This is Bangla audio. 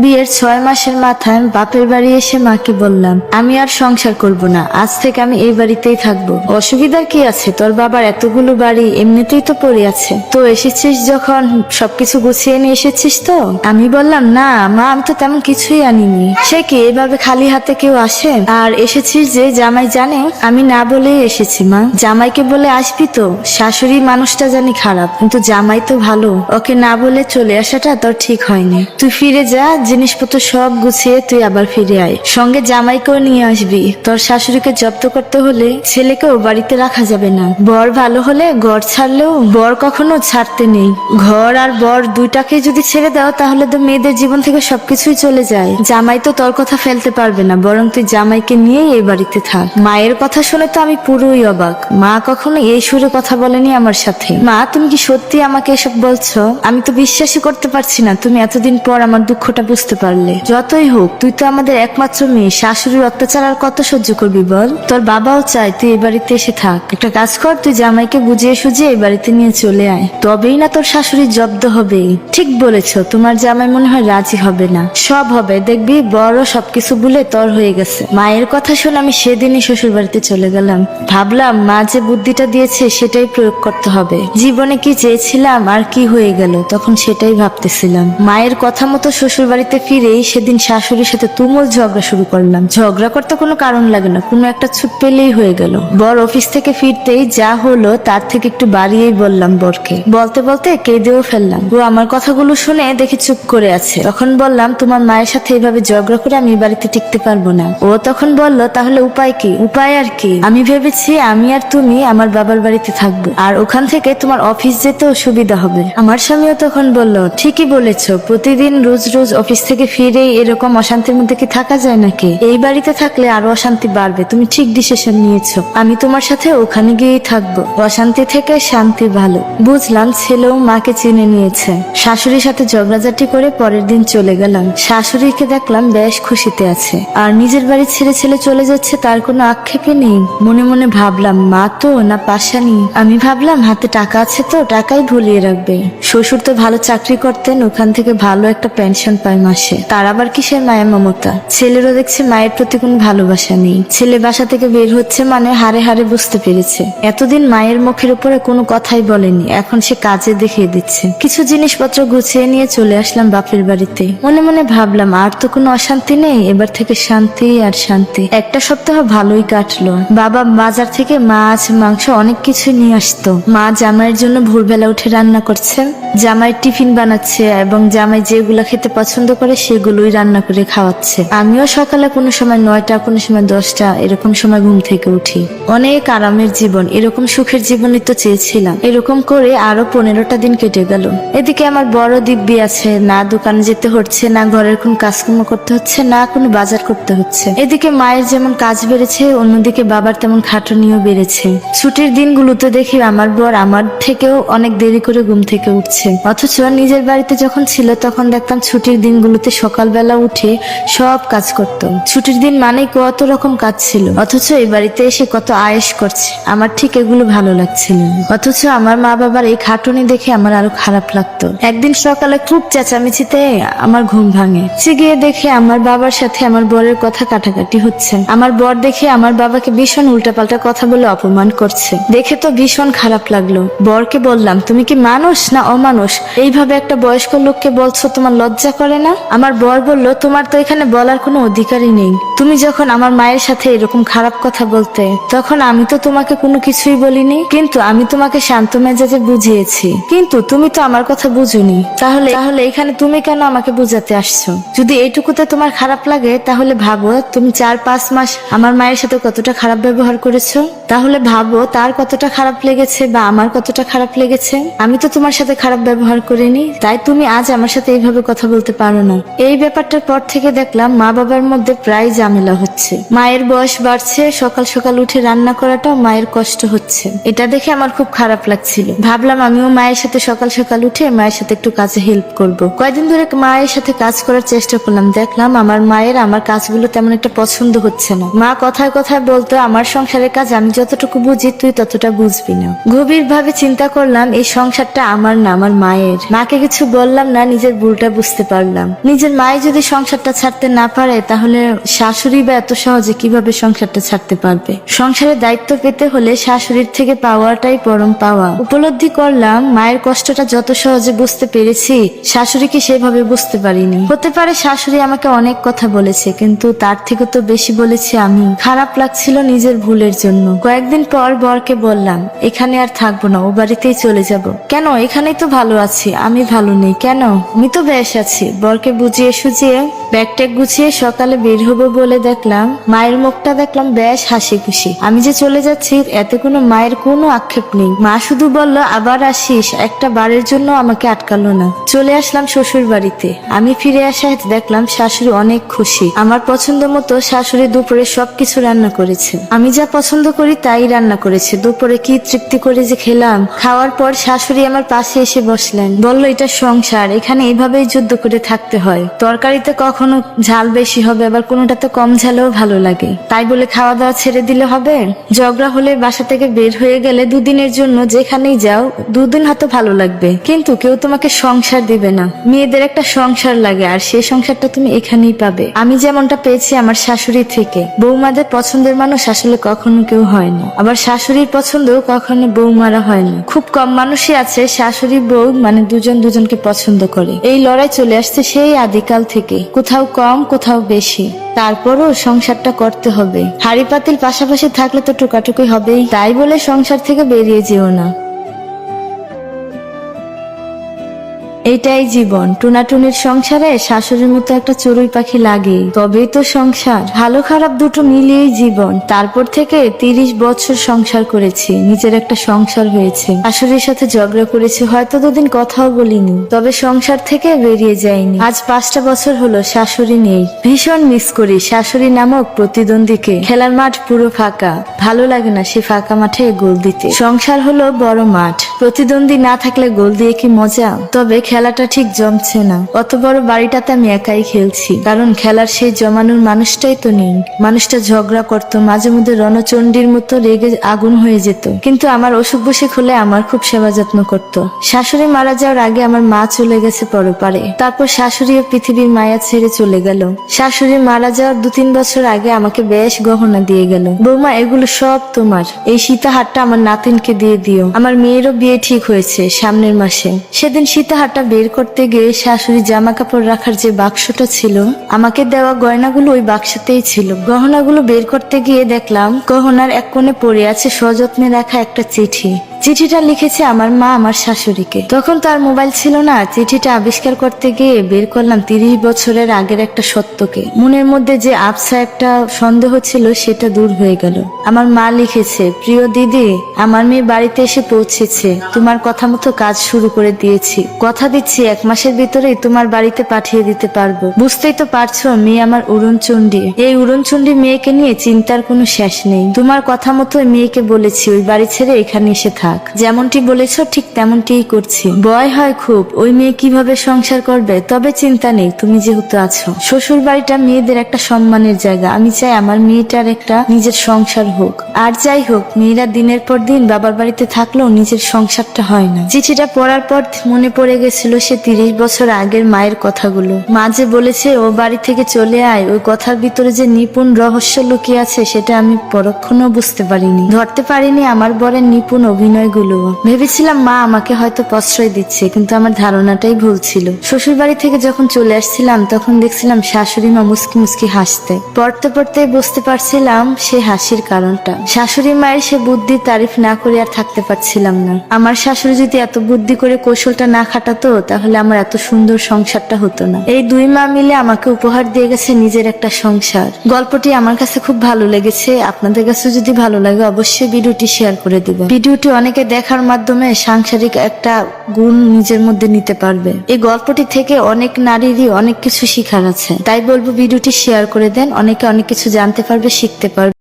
বিয়ের 6 মাসের মাথায় বাপের বাড়ি এসে মাকে বললাম, আমি আর সংসার করব না, আজ থেকে আমি এই বাড়িতেই থাকবো। অসুবিধার কি আছে, তোর বাবার এতগুলো বাড়ি এমনিতেই তো পড়ে আছে, তো এসেছিস যখন সবকিছু গুছিয়ে নিয়ে এসেছিস তো। আমি বললাম, না মা, আমি তো তেমন কিছুই আনিনি। সে কি, এভাবে খালি হাতে কেউ আসে? আর এসেছিস যে জামাই জানে? আমি না বলেই এসেছি মা। জামাইকে বলে আসবি তো? শাশুড়ি মানুষটা জানি খারাপ, কিন্তু জামাই তো ভালো, ওকে না বলে চলে আসাটা তোর ঠিক হয়নি। তুই ফিরে যা, জিনিসপত্র সব গুছিয়ে তুই আবার ফিরে আয়, সঙ্গে জামাইকেও নিয়ে আসবি। তোর শাশুড়িকে জব্দ করতে হলে ছেলেকেও বাড়িতে রাখা যাবে না। বর ভালো হলে ঘর ছাড়লেও বর কখনো ছাড়তে নেই। ঘর আর বর দুইটাকে যদি ছেড়ে দাও তাহলে তো মেয়েদের জীবন থেকে সবকিছুই চলে যায়। জামাই তো তোর কথা ফেলতে পারবে না, বরং তুই জামাইকে নিয়েই এই বাড়িতে থাক। মায়ের কথা শুনে তো আমি পুরোই অবাক। মা কখনো এই সুরে কথা বলেনি আমার সাথে। মা, তুমি কি সত্যি আমাকে এসব বলছো? আমি তো বিশ্বাসই করতে পারছি না তুমি এতদিন পর আমার দুঃখটা বুঝতে পারলে। যতই হোক, তুই তো আমাদের একমাত্র মেয়ে, শাশুড়ির অত্যাচার আর কত সহ্য করবি বল? তোর বাবাও চায় তুই এই বাড়িতে এসে থাক। একটা কাজ কর, তুই জামাইকে বুঝিয়ে সুঝিয়ে এই বাড়িতে নিয়ে চলে আয়, তবেই না তোর শাশুড়ির জব্দ হবে। ঠিক বলেছো, তোমার জামাই মনে হয় রাজি হবে না। সব হবে, দেখবি বড় সবকিছু ভুলে তোর হয়ে গেছে। মায়ের কথা শুনে আমি সেদিনই শ্বশুর বাড়িতে চলে গেলাম। ভাবলাম মা যে বুদ্ধিটা দিয়েছে সেটাই প্রয়োগ করতে হবে। জীবনে কি চেয়েছিলাম আর কি হয়ে গেল, তখন সেটাই ভাবতেছিলাম। মায়ের কথা মতো শ্বশুর বাড়িতে ফিরেই সেদিন শাশুড়ির সাথে তুমুল ঝগড়া শুরু করলাম। ঝগড়া করতে কোনো কারণ লাগে না, কোনো একটা ছুট পেলেই হয়ে গেল। বর অফিস থেকে ফিরতেই যা হলো তার থেকে একটু বাড়িয়েই বললাম বরকে। বলতে বলতে কেঁদেও ফেললাম। ও আমার কথাগুলো শুনে দেখি চুপ করে আছে। তখন বললাম, তোমার মায়ের সাথে এইভাবে ঝগড়া করে আমি বাড়িতে টিকতে পারবো না। ও তখন বলল, তাহলে উপায় কি? উপায় আর কি, আমি ভেবেছি আমি আর তুমি আমার বাবার বাড়িতে থাকবো, আর ওখান থেকে তোমার অফিস যেতেও সুবিধা হবে। আমার স্বামীও তখন বলল, ঠিকই বলেছো, প্রতিদিন রোজ রোজ অফিস থেকে ফিরেই এরকম অশান্তির মধ্যে কি থাকা যায় নাকি? এই বাড়িতে থাকলে আরো অশান্তি বাড়বে। তুমি ঠিক ডিসিশন নিয়েছো, আমি তোমার সাথে ওখানে গিয়েই থাকবো। অশান্তি থেকে শান্তি ভালো। বুঝলাম ছেলেও মাকে চিনে নিয়েছে। শাশুড়ির সাথে ঝগড়াঝাটি করে পরের দিন চলে গেলাম। শাশুড়িকে দেখলাম বেশ খুশিতে আছে, আর নিজের বাড়ি ছেড়ে ছেলে চলে যাচ্ছে তার কোনো আক্ষেপে নেই। মনে মনে ভাবলাম, মা তো না পাশানি। আমি ভাবলাম হাতে টাকা আছে তো টাকাই ভুলিয়ে রাখবে। শ্বশুর তো ভালো চাকরি করতেন, ওখান থেকে ভালো একটা পেনশন পায় মাসে, তার আবার কিসের মায়া মমতা। ছেলেরও দেখছে মায়ের প্রতি কোনো ভালোবাসা নেই। ছেলে বাসা থেকে বের হচ্ছে মানে হারে হারে বুঝতে পেরেছে। এতদিন মায়ের মুখের উপরে কোনো কথাই বলেনি, এখন সে কাজে দেখিয়ে দিচ্ছে। কিছু জিনিসপত্র গুছিয়ে নিয়ে চলে আসলাম বাপের বাড়িতে। মনে মনে ভাবলাম, আর তো কোনো অশান্তি নেই, এবার থেকে শান্তি আর শান্তি। একটা সপ্তাহ ভালোই কাটলো। বাবা বাজার থেকে মাছ মাংস অনেক কিছু নিয়ে আসতো। মা জামাইয়ের জন্য ভোরবেলা উঠে রান্না করছে, জামাইয়ের টিফিন বানাচ্ছে এবং জামাই যেগুলা খেতে পছন্দ করে সেগুলোই রান্না করে খাওয়াচ্ছে। আমিও সকালে কোনো সময় 9টা, কোনো সময় 10টা এরকম সময় ঘুম থেকে উঠি। অনেক আরামের জীবন, এরকম সুখের জীবনই তো চেয়েছিলাম। এরকম করে আরো 15টা দিন কেটে গেল। এদিকে আমার বড় দিব্যি আছে, না দোকানে যেতে হচ্ছে, না ঘরের কোন কাজকর্ম করতে হচ্ছে, না কোনো বাজার করতে হচ্ছে। এদিকে মায়ের যেমন কাজ বেড়েছে, অন্যদিকে বাবার তেমন খাটুনিও বেড়েছে। ছুটির দিনগুলোতে দেখি আমার বর আমার থেকেও অনেক দেরি করে ঘুম থেকে উঠছে, অথচ নিজের বাড়িতে যখন ছিল তখন দেখতাম ছুটির দিনগুলোতে সকালবেলা উঠে সব কাজ করত। ছুটির দিন মানে কত রকম কাজ ছিল, অথচ এই বাড়িতে এসে কত আয়েশ করছে। আমার ঠিক এগুলো ভালো লাগছিল, অথচ আমার মা বাবার এই খাটুনি দেখে আমার আরো খারাপ লাগতো। একদিন সকালে খুব চেঁচামেচিতে আমার ঘুম ভাঙে। গিয়ে দেখে আমার বাবার সাথে আমার বরের কথা কাটাকাটি হচ্ছে। আমার বর দেখে আমার বাবাকে ভীষণ উল্টাপাল্টা কথা বলে অপমান করছে। দেখে তো ভীষণ খারাপ লাগলো। বরকে বললাম, তুমি কি মানুষ না অমানুষ? এইভাবে একটা বয়স্ক লোককে বলছো, তোমার লজ্জা করে না? আমার বর বলল, তোমার তো এখানে বলার কোনো অধিকারই নেই। তুমি যখন আমার মায়ের সাথে এরকম খারাপ কথা বলতে, তখন আমি তো তোমাকে কোনো কিছুই বলিনি, কিন্তু আমি তোমাকে শান্ত মেজাজে বুঝিয়েছি, কিন্তু তুমি তো আমার কথা বুঝোনি। তাহলে এখানে তুমি কেন আমাকে বুঝাতে আসছো? যদি এইটুকুতে তোমার খারাপ লাগে তাহলে ভাবো তুমি 4-5 মাস আমার মায়ের সাথে কতটা খারাপ ব্যবহার করেছো। তাহলে ভাবো তার কতটা খারাপ লেগেছে বা আমার কতটা খারাপ লেগেছে। আমি তো তোমার সাথে খারাপ ব্যবহার করিনি, তাই তুমি আজ আমার সাথে এইভাবে কথা বলতে পারো না। এই ব্যাপারটার পর থেকে দেখলাম মা বাবার মধ্যে প্রায় ঝামেলা হচ্ছে। মায়ের বয়স বাড়ছে, সকাল সকাল উঠে রান্না করাটাও মায়ের কষ্ট হচ্ছে। এটা দেখে আমার খুব খারাপ লাগছিল। ভাবলাম আমিও মায়ের সাথে সকাল সকাল উঠে মায়ের সাথে একটু কাজে হেল্প করব। কয়েকদিন ধরে মায়ের সাথে কাজ করার চেষ্টা করলাম, দেখলাম আমার মায়ের আমার কাজগুলো তেমন একটা পছন্দ হচ্ছে না। মা কথায় কথায় বলতো, আমার সংসারের কাজ আমি যতটুকু বুঝি তুই ততটা বুঝবি না। গভীর ভাবে চিন্তা করলাম, এই সংসারটা আমার না, আমার মায়ের। মাকে কিছু বললাম না, নিজের ভুলটা বুঝতে পারলাম। লাগলাম। নিজের মাই যদি সংসারটা ছাড়তে না পারে তাহলে শাশুড়ি বা এত সহজে কিভাবে সংসারটা ছাড়তে পারবে? সংসারের দায়িত্ব পেতে হলে শাশুড়ির থেকে পাওয়াটাই পরম পাওয়া। উপলব্ধি করলাম মায়ের কষ্টটা যত সহজে বুঝতে পেরেছি শাশুড়িকে সেভাবে বুঝতে পারিনি। হতে পারে শাশুড়ি আমাকে অনেক কথা বলেছে, কিন্তু তার থেকে তো বেশি বলেছি আমি। খারাপ লাগছিল নিজের ভুলের জন্য। কয়েকদিন পর বরকে বললাম, এখানে আর থাকবো না, ও বাড়িতেই চলে যাব। কেন? এখানেই তো ভালো আছি। আমি ভালো নেই কেন? আমি তো বেশ আছি। বরকে বুঝিয়ে সুঝিয়ে ব্যাগট্যাগ গুছিয়ে সকালে বের হবো বলে দেখলাম মায়ের মুখটা দেখলাম বেশ হাসি খুশি। আমি যে চলে যাচ্ছি এতে কোনো মায়ের কোনো আক্ষেপ নেই। মা শুধু বলল, আবার আসিস। একটা বারের জন্য আমাকে আটকালো না। চলে আসলাম শ্বশুর বাড়িতে। আমি ফিরে আসায় দেখলাম শাশুড়ি অনেক খুশি। আমার পছন্দ মতো শাশুড়ি দুপুরে সবকিছু রান্না করেছে। আমি যা পছন্দ করি তাই রান্না করেছে। দুপুরে কি তৃপ্তি করে যে খেলাম। খাওয়ার পর শাশুড়ি আমার পাশে এসে বসলেন। বলল, এটা সংসার, এখানে এইভাবেই যুদ্ধ করে থাকতে হয়। তরকারিতে কখনো ঝাল বেশি হবে, আবার কোনোটাতে কম ঝালেও ভালো লাগে। তাই বলে খাওয়া দাওয়া ছেড়ে দিলে হবে? ঝগড়া হলে বাসা থেকে বের হয়ে গেলে দুদিনের জন্য যেখানেই যাও দুদিন হয়তো ভালো লাগবে, কিন্তু কেউ তোমাকে সংসার দিবে না। মেয়েদের একটা সংসার লাগে, আর সেই সংসারটা তুমি এখানেই পাবে। আমি যেমনটা পেয়েছি আমার শাশুড়ি থেকে। বৌমাদের পছন্দের মানুষ আসলে কখনো কেউ হয় না, আবার শাশুড়ির পছন্দ কখনো বৌমারা হয় না। খুব কম মানুষই আছে শাশুড়ি বউ মানে দুজন দুজনকে পছন্দ করে। এই লড়াই চলে আসছে সেই আদিকাল থেকে, কোথাও কম কোথাও বেশি। তারপরও সংসারটা করতে হবে। হাড়ি পাতিল পাশাপাশি থাকলে তো টুকাটুকি হবেই। তাই বলে সংসার থেকে বেরিয়ে যেও না। এটাই জীবন। টুনাটুনির সংসারে শাশুড়ির মতো একটা চড়ুই পাখি লাগে, তবেই তো সংসার। ভালো খারাপ দুটো মিলিয়েই জীবন। তারপর থেকে 30 বছর সংসার করেছি, নিজের একটা সংসার হয়েছে। শাশুড়ির সাথে ঝগড়া করেছি, হয়তো দুদিন কথাও বলিনি, তবে সংসার থেকে বেরিয়ে যায়নি। আজ 5টা বছর হলো শাশুড়ি নেই। ভীষণ মিস করি শাশুড়ি নামক প্রতিদ্বন্দ্বীকে। খেলার মাঠ পুরো ফাঁকা, ভালো লাগে না সে ফাঁকা মাঠে গোল দিতে। সংসার হলো বড় মাঠ, প্রতিদ্বন্দ্বী না থাকলে গোল দিয়ে কি মজা? তবে খেলাটা ঠিক জমছে না। অত বড় বাড়িটাতে আমি একাই খেলছি, কারণ খেলার সেই জমানোর মানুষটাই তো নেই। মানুষটা ঝগড়া করতো, মাঝে মধ্যে রণচণ্ডীর মতো রেগে আগুন হয়ে যেত, কিন্তু আমার অসুখ বসে হলে আমার খুব সেবা যত্ন করতো। শাশুড়ি মারা যাওয়ার আগে আমার মা চলে গেছে পরপারে, তারপর শাশুড়িও পৃথিবীর মায়া ছেড়ে চলে গেল। শাশুড়ি মারা যাওয়ার 2-3 বছর আগে আমাকে বেশ গহনা দিয়ে গেল। বৌমা, এগুলো সব তোমার। এই সীতাহারটা আমার নাতিনকে দিয়ে দিও। আমার মেয়েরও বিয়ে ঠিক হয়েছে সামনের মাসে। সেদিন সীতাহারটা বের করতে গিয়ে শাশুড়ি জামা কাপড় রাখার যে বাক্সটা ছিল, আমাকে দেওয়া গয়নাগুলো ওই বাক্সতেই ছিল। গহনাগুলো বের করতে গিয়ে দেখলাম গহনার এক কোণে পড়ে আছে সযত্নে রাখা একটা চিঠি। চিঠিটা লিখেছে আমার মা আমার শাশুড়িকে। তখন তার মোবাইল ছিল না। চিঠিটা আবিষ্কার করতে গিয়ে বের করলাম 30 বছরের আগের একটা সত্যকে। মনের মধ্যে যে আবছা একটা সন্দেহ ছিল সেটা দূর হয়ে গেল। আমার মা লিখেছে, প্রিয় দিদি, আমার মেয়ে বাড়িতে এসে পৌঁছেছে। তোমার কথা মতো কাজ শুরু করে দিয়েছি। কথা দিচ্ছি 1 মাসের ভিতরেই তোমার বাড়িতে পাঠিয়ে দিতে পারবো। বুঝতেই তো পারছো মেয়ে আমার উড়নচণ্ডী। এই উড়নচণ্ডী মেয়েকে নিয়ে চিন্তার কোনো শেষ নেই। তোমার কথা মতো মেয়েকে বলেছি ওই বাড়ি ছেড়ে এখানে এসে থাক। যেমনটি বলেছো ঠিক তেমনটিই করছি। ভয় হয় খুব, ওই মেয়ে কিভাবে সংসার করবে। তবে চিন্তা নেই, তুমি যেহেতু আছো। শ্বশুর বাড়িটা মেয়েদের একটা সম্মানের জায়গা। আমি চাই আমার মেয়েটার একটা নিজের সংসার হোক। আর যাই হোক, মেয়েরা দিনের পর দিন বাবার বাড়িতে থাকলেও নিজের সংসারটা হয় না। চিঠিটা পড়ার পর মনে পড়ে গেছিল সে 30 বছর আগের মায়ের কথাগুলো। মা যে বলেছে ও বাড়ি থেকে চলে আয়, ওই কথার ভিতরে যে নিপুণ রহস্য লুকিয়ে আছে সেটা আমি পরক্ষণেও বুঝতে পারিনি, ধরতে পারিনি আমার বরের নিপুণ অভিনয়গুলো। ভেবেছিলাম মা আমাকে হয়তো প্রশ্রয় দিচ্ছে, কিন্তু আমার ধারণাটাই ভুল ছিল। শ্বশুর বাড়ি থেকে যখন চলে আসছিলাম তখন দেখছিলাম শাশুড়ি মা মুস্কি মুস্কি হাসতে। পড়তে পড়তে বুঝতে পারছিলাম সে হাসির কারণটা। শাশুড়ি মায়ের সে বুদ্ধির তারিফ না করে আর থাকতে পারছিলাম না। আমার শাশুড়ি যদি এত বুদ্ধি করে কৌশলটা না খাটাতো তাহলে আমার এত সুন্দর সংসারটা হতো না। এই 2 মা মিলে আমাকে উপহার দিয়ে গেছে নিজের একটা সংসার। গল্পটি আমার কাছে খুব ভালো লেগেছে। আপনাদের কাছে যদি ভালো লাগে অবশ্যই ভিডিওটি শেয়ার করে দিবেন। ভিডিওটি অনেকে দেখার মাধ্যমে সাংসারিক একটা গুণ নিজের মধ্যে নিতে পারবে। এই গল্পটি থেকে অনেক নারীরই অনেক কিছু শিখার আছে। তাই বলবো ভিডিওটি শেয়ার করে দেন, অনেকে অনেক কিছু জানতে পারবে, শিখতে পারবে।